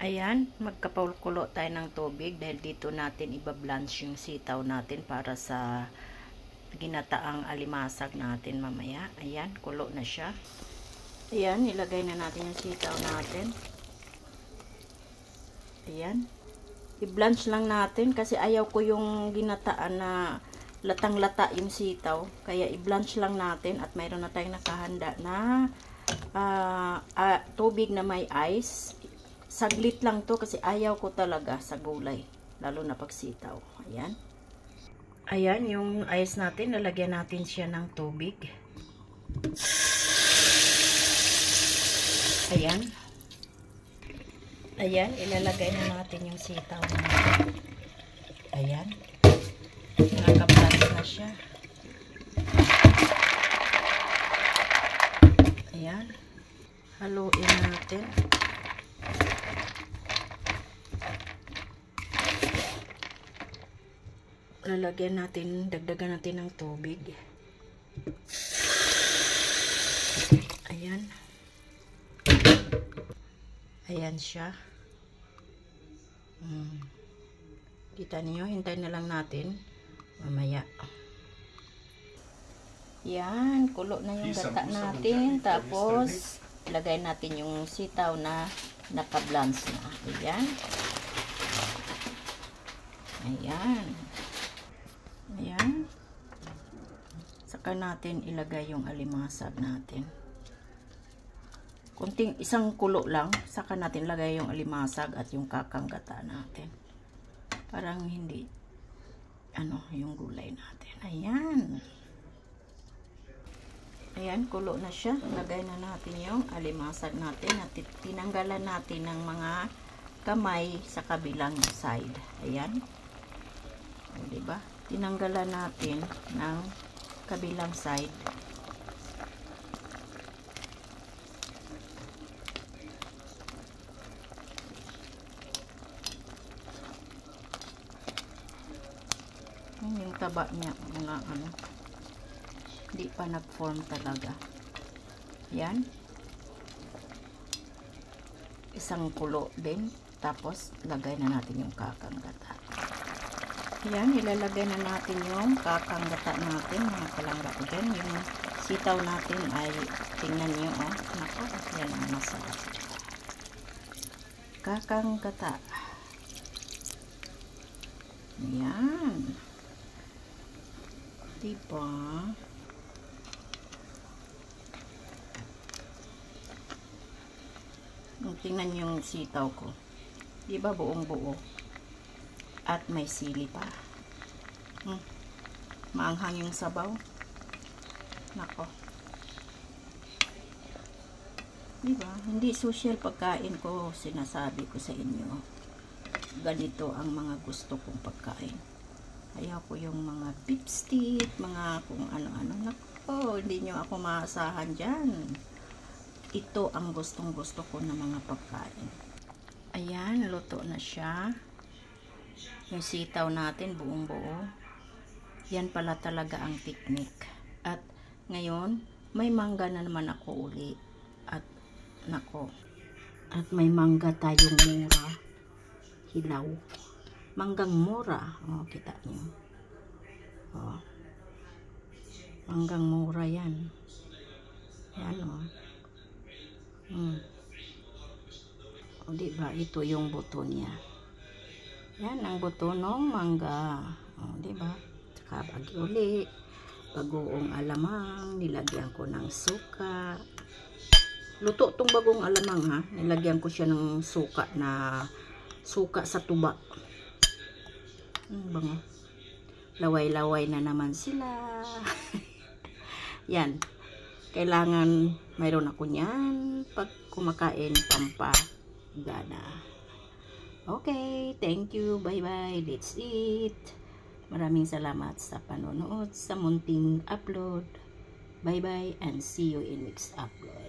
Ayan, magkapaulo tayo ng tubig dahil dito natin ibablanch yung sitaw natin para sa ginataang alimasag natin mamaya. Ayan, kulo na siya. Ayan, ilagay na natin yung sitaw natin. Ayan. I-blanch lang natin kasi ayaw ko yung ginataan na latang-lata yung sitaw. Kaya i-blanch lang natin at mayroon na tayong nakahanda na tubig na may ice. Saglit lang to kasi ayaw ko talaga sa gulay. Lalo na pag sitaw. Ayan. Ayan, yung ice natin, lalagyan natin siya ng tubig. Ayan. Ayan, ilalagay na natin yung sitaw natin. Ayan. Nakablanch na siya. Ayan. Haluin natin. Lalagyan natin, dagdagan natin ng tubig. Ayan. Ayan siya. Kita niyo, hintayin na lang natin mamaya. Yan, kulo na yung gata natin. Tapos, lagay natin yung sitaw na naka-blanch na. Ayan. Ayan. Ayan. Saka natin ilagay yung alimasag natin. Kunting isang kulo lang, saka natin lagay yung alimasag at yung kakang gata natin. Parang hindi yung gulay natin. Ayan. Ayan, kulo na siya. Lagay na natin yung alimasag natin at tinanggalan natin ng mga kamay sa kabilang side. Ayan. O, diba? Tinanggalan natin ng kabilang side. Yung taba niya, mga hindi pa nag-form talaga. Yan. Isang kulo din. Tapos, lagay na natin yung kakang gata. Yan, ilalagay na natin yung kakang gata natin. Mga palangga ko dyan. Yung sitaw natin ay, tingnan nyo, oh. Naku, yan ang masarap. Kakang gata. Yan. Diba? Tingnan yung sitaw ko. Diba buong buo? At may sili pa. Maanghang yung sabaw. Nako. Diba? Hindi social pagkain ko. Sinasabi ko sa inyo. Ganito ang mga gusto kong pagkain. Ayaw ko yung mga beef steak, mga kung ano-ano. Nako, hindi nyo ako maasahan dyan. Ito ang gustong-gusto ko na mga pagkain. Ayan, luto na siya. Yung sitaw natin, buong buo. Yan pala talaga ang technique. At ngayon, may mangga na naman ako uli. At, nako. At may mangga tayong mura. Hilaw. Manggang mura. O, kita nyo. O. Manggang mura yan. Yan, o. O, diba? Ito yung buto niya. Yan, ang buto ng mangga. O, diba? Saka bagi uli. Bagoong alamang. Nilagyan ko ng suka. Luto tong bagong alamang, ha? Nilagyan ko siya ng suka na suka sa tuba. Bango. Laway-laway na naman sila. Yan. Kailangan mayroon ako niyan pag kumakain pampagana. Okay, thank you. Bye-bye. That's it. Maraming salamat sa panonood sa munting upload. Bye-bye and see you in next upload.